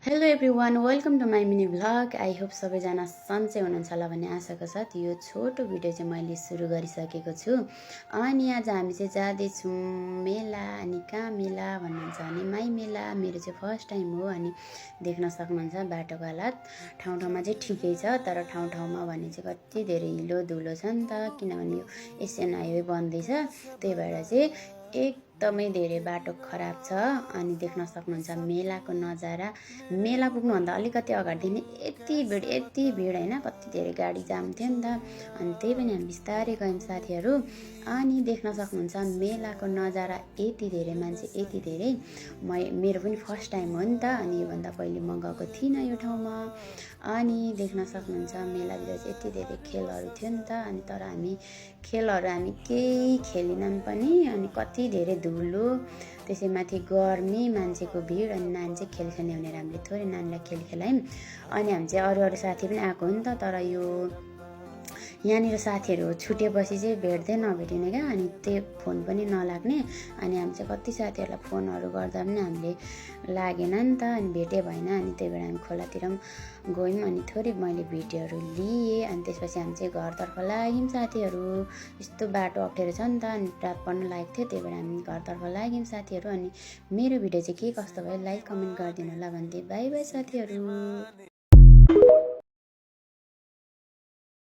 Hello everyone welcome to my mini vlog. I hope सबैजना सन्चै हुनुहुन्छ होला भन्ने आशाको साथ यो छोटो भिडियो चाहिँ मैले सुरु गरिसकेको छु। अनि आज हामी चाहिँ जाँदैछौँ मेला। अनि कहाँ मेला भन्नुहुन्छ भने माई मेला। मेरो चाहिँ फर्स्ट टाइम हो। अनि देख्न सक्नुहुन्छ बाटोको हालत ठाउँ ठाउँमा चाहिँ ठिकै छ, तर ठाउँ ठाउँमा भने चाहिँ कति धेरै हिलो धुलो छ नि त, किनभने यो एसियन हाइवे बन्दैछ। त्यही भएर चाहिँ एकदमै धेरै बाटो खराब छ। अनि देख्न सक्नुहुन्छ मेलाको नजारा। मेला पुग्नुभन्दा अलिकति अगाडिदेखि नै यति भिड होइन, कति धेरै गाडी जाम थियो नि त। अनि त्यही पनि हामी बिस्तारै गयौँ साथीहरू। अनि देख्न सक्नुहुन्छ मेलाको नजारा, यति धेरै मान्छे, यति धेरै। मेरो पनि फर्स्ट टाइम हो नि त। अनि योभन्दा पहिले म गएको थिइनँ यो ठाउँमा। अनि देख्न सक्नुहुन्छ मेलाभित्र चाहिँ यति धेरै खेलहरू थियो नि त। अनि तर हामी केही खेलेनौँ पनि। अनि कति धेरै धुलो, त्यसैमाथि गर्मी, मान्छेको भिड। अनि नानी चाहिँ खेल खेल्ने भनेर हामीले थोरै नानीलाई खेल खेलायौँ। अनि हामी चाहिँ अरू साथी पनि आएको हो नि त, तर यहाँनिर साथीहरू छुटेपछि चाहिँ भेट्दै नभेटिने क्या। अनि त्यो फोन पनि नलाग्ने। अनि हामी चाहिँ कति साथीहरूलाई फोनहरू गर्दा पनि हामीले लागेन नि त। अनि भेटै भएन। अनि त्यही भएर हामी खोलातिर पनि गयौँ। अनि थोरै मैले भिडियोहरू लिएँ। अनि त्यसपछि हामी चाहिँ घरतर्फ लाग्यौँ साथीहरू। यस्तो बाटो अप्ठ्यारो छ नि त। अनि रात पर्न लागेको थियो, त्यही भएर हामी घरतर्फ लाग्यौँ साथीहरू। अनि मेरो भिडियो चाहिँ के कस्तो भयो लाइक कमेन्ट गरिदिनु होला भन्दै बाई बाई साथीहरू।